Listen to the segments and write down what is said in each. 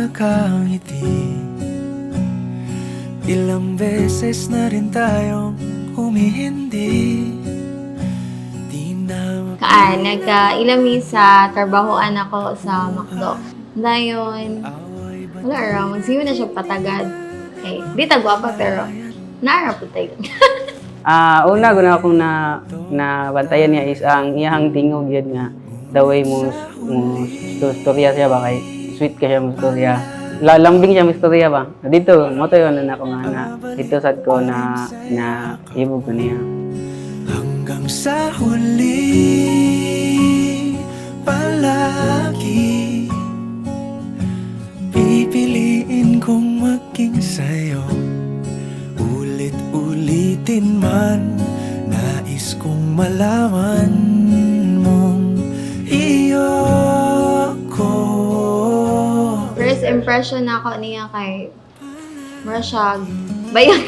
nakangiti. Ilang beses na rin tayong humihindi. Di na Nagka-ilami sa trabahoan ako sa McDo. Dayon, wala araw, magsiyo na siya patagad. Okay, di tagwapa pero naara po tayo. Una guna akong na bantayan niya is ang iyang tingog yun nga the way mo storya siya ba kay sweet ka siya mo storya. Lambing siya mo storya ba. Dito mo to yun na ako nga na dito sad ko na ibog ko niya. hanggang sa huli palagi pipiliin kong maging sa'yo. Ulit-ulitin man, nais kong malaman mong iyo ko. First impression ako niya kay Marashag. Bayot.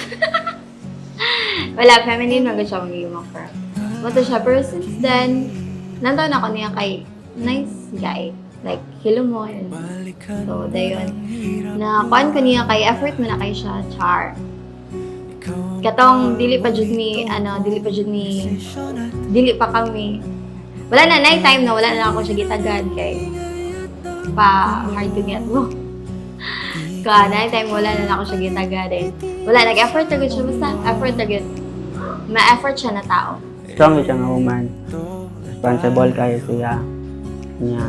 Wala, feminine mag siya magiging makra. Mato siya, pero since then, nantaon ako niya kay nice guy. Like, hilumon. So, dayon. Nakuan ko niya kay effort mo na kay siya, char. Katong, dili pa kami. Wala na, night time na, wala na ako siya gitagad kay pa hard to get mo. Night time, wala na ako siya gitagad eh. Wala, nag-effort na siya, basta effort na good. Ma-effort siya na tao. Strong siya nga woman. Responsible kayo siya. Niya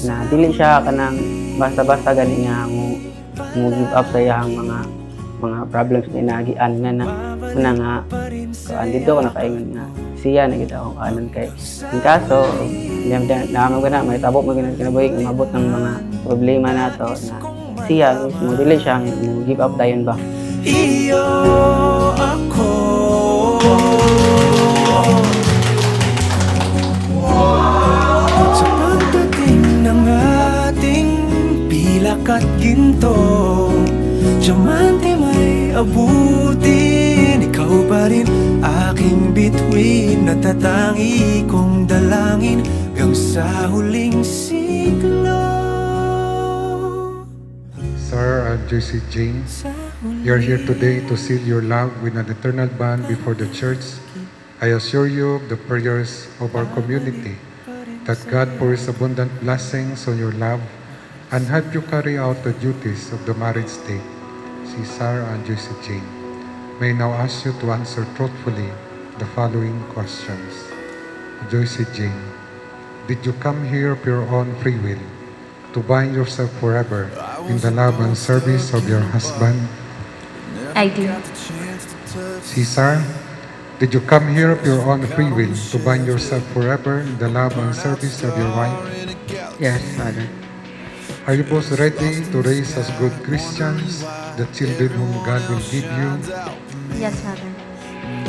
na dili siya kanang basta-basta gani nga mo give up sa iyang mga problems na inagian nga nga dito ko nakaingon nga siya na kita akong anon kay in kaso naman ko na may tabok mo kinabuhi umabot ng mga problema nato na siya mismo dili siya mo give up dayon ba. Iyo ako. Sa pagdating ng ating pilak at ginto, diamante may abutin. Ikaw pa rin aking bituin, natatangi kong dalangin hanggang sa huling siglo. Sir and Joyce Jane, you're here today to seal your love with an eternal bond before the church. I assure you of the prayers of our community that God pours abundant blessings on your love and help you carry out the duties of the marriage state. Si Sarah and Joyce Jane. May I now ask you to answer truthfully the following questions. Joyce Jane, did you come here of your own free will to bind yourself forever in the love and service of your husband? I do. Caesar, did you come here of your own free will to bind yourself forever in the love and service of your wife? Yes, Father. Are you both ready to raise as good Christians the children whom God will give you? Yes, Father.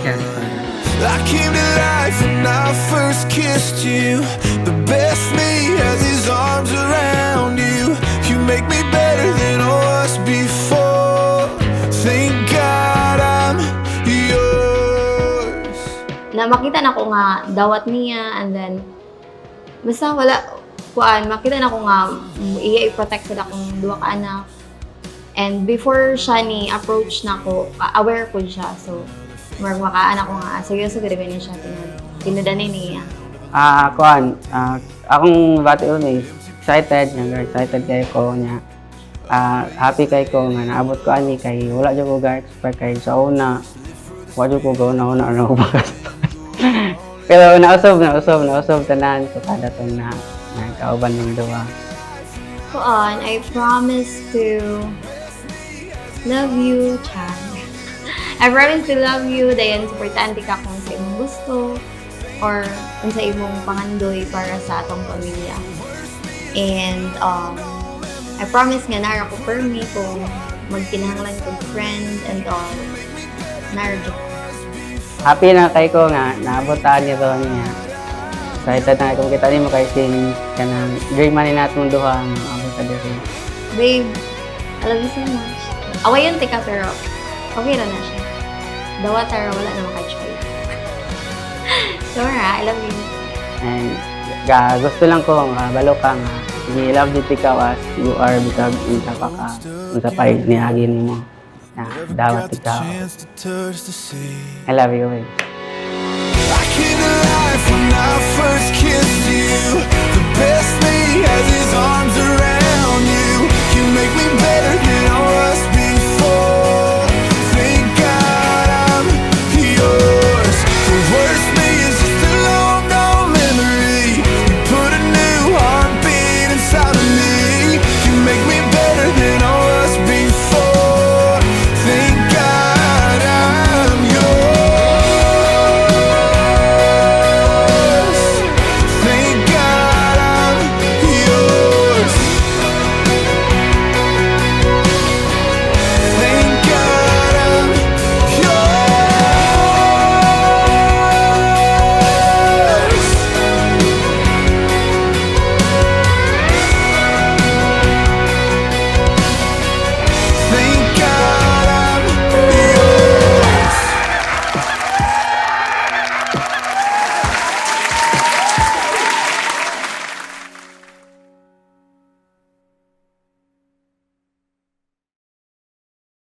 Yes, Father. I came to life when I first kissed you. The best me has his arms around you. You make me better than I was before. Thank God I'm yours. Na makita na ko nga dawat niya and then basta wala makita na ko nga i-protect sila akong duwa ka anak. And before siya ni approach na ko, aware ko siya. So, makaan ako nga, seryoso gawin niya siya, tinudanin niya. Akong bati ulit, excited kayo ko niya. Happy kayo ko nga naabot ko ani kay wala jud ko ga-expect kay sa una. Wala jud ko gauna ano ba. Pero nausob tanan so kada tong na kauban ng duwa. I promise to love you, Chan. I promise to love you, dayan supportante ka kung sa imong gusto or kung sa imong pangandoy para sa atong pamilya. And I promise nga nara ko permi kung magkinahanglan kong friend and all. Nara ko. Happy na kay ko nga naabotan niyo to niya. Excited na kung kita nimo kay sing kanang dream man natong duha ang abot ta diri. Babe, I love you so much. Awayon tika pero okay na siya. Dawa tara wala na maka-choice. Sora, I love you. And gusto lang ko balo ka nga love it ikaw as you are because unsa pa niagi nimo. Dawat ikaw. Chance to touch the sea. I love you, babe. I came to life when I first kissed you. The best me has his arms around you. You make me better